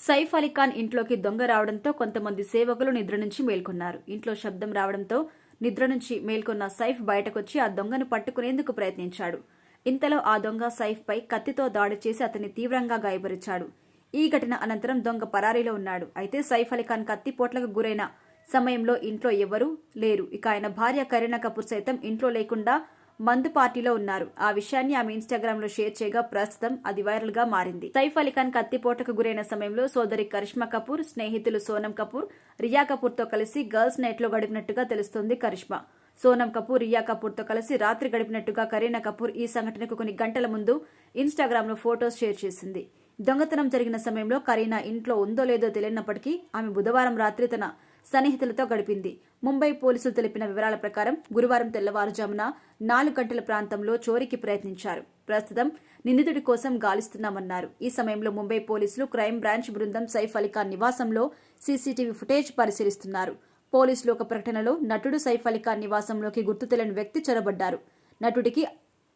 సైఫ్ అలీ ఖాన్ ఇంట్లోకి దొంగ రావడంతో కొంతమంది సేవకులు నిద్ర నుంచి మేల్కొన్నారు. ఇంట్లో శబ్దం రావడంతో నిద్ర నుంచి మేల్కొన్న సైఫ్ బయటకొచ్చి ఆ దొంగను పట్టుకునేందుకు ప్రయత్నించాడు. ఇంతలో ఆ దొంగ సైఫ్ పై కత్తితో దాడి చేసి అతన్ని తీవ్రంగా గాయపరిచాడు. ఈ ఘటన అనంతరం దొంగ పరారీలో ఉన్నాడు. అయితే సైఫ్ అలీ ఖాన్ కత్తిపోట్లకు గురైన సమయంలో ఇంట్లో ఎవరూ లేరు. ఇక ఆయన భార్య కరీనా కపూర్ సైతం ఇంట్లో లేకుండా మందు పార్టీలో ఉన్నారు. ఆ విషయాన్ని ఆమె ఇన్స్టాగ్రామ్ లో షేర్ చేయగా ప్రస్తుతం అది వైరల్ గా మారింది. సైఫ్ అలీ ఖాన్ కత్తిపోటకు గురైన సమయంలో సోదరి కరిష్మా కపూర్, స్నేహితులు సోనం కపూర్, రియా కపూర్ తో కలిసి గర్ల్స్ నైట్ లో గడిపినట్టుగా తెలుస్తోంది. కరిష్మా, సోనం కపూర్, రియా కపూర్ తో కలిసి రాత్రి గడిపినట్టుగా కరీనా కపూర్ ఈ సంఘటనకు కొన్ని గంటల ముందు ఇన్స్టాగ్రామ్ లో ఫోటోస్ షేర్ చేసింది. దొంగతనం జరిగిన సమయంలో కరీనా ఇంట్లో ఉందో లేదో తెలియనప్పటికీ ఆమె బుధవారం రాత్రి తన సన్నిహితులతో గడిపింది. ముంబై పోలీసులు తెలిపిన వివరాల ప్రకారం గురువారం తెల్లవారుజామున 4 గంటల ప్రాంతంలో చోరీకి ప్రయత్నించారు. ప్రస్తుతం నిందితుడి కోసం గాలిస్తున్నామన్నారు. ఈ సమయంలో ముంబై పోలీసులు క్రైమ్ బ్రాంచ్ బృందం సైఫ్ అలీ ఖాన్ నివాసంలో సీసీటీవీ ఫుటేజ్ పరిశీలిస్తున్నారు. పోలీసులు ఒక ప్రకటనలో నటుడు సైఫ్ అలీ ఖాన్ నివాసంలోకి గుర్తు తెలియని వ్యక్తి చొరబడ్డారు. నటుడికి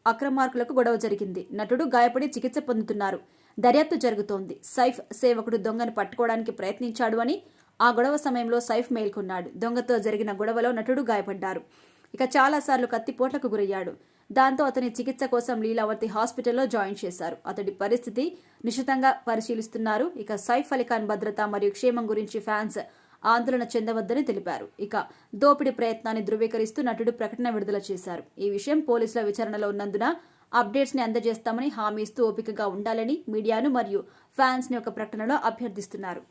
అక్రమార్కులకు గొడవ జరిగింది. నటుడు గాయపడి చికిత్స పొందుతున్నారు. దర్యాప్తు జరుగుతోంది. సైఫ్ సేవకుడు దొంగను పట్టుకోవడానికి ప్రయత్నించాడు అని, ఆ గొడవ సమయంలో సైఫ్ మేల్కొన్నాడు. దొంగతో జరిగిన గొడవలో నటుడు గాయపడ్డారు. ఇక చాలాసార్లు కత్తిపోట్లకు గురయ్యాడు. దాంతో అతని చికిత్స కోసం లీలావతి హాస్పిటల్లో జాయిన్ చేశారు. అతడి పరిస్థితి నిశితంగా పరిశీలిస్తున్నారు. ఇక సైఫ్ అలీ ఖాన్ భద్రత మరియు క్షేమం గురించి ఫ్యాన్స్ ఆందోళన చెందవద్దని తెలిపారు. ఇక దోపిడీ ప్రయత్నాన్ని ధృవీకరిస్తూ నటుడు ప్రకటన విడుదల చేశారు. ఈ విషయం పోలీసుల విచారణలో ఉన్నందున అప్డేట్స్ ని అందజేస్తామని హామీ ఇస్తూ ఓపికగా ఉండాలని మీడియాను మరియు ఫ్యాన్స్ ని ఒక ప్రకటనలో అభ్యర్థిస్తున్నారు.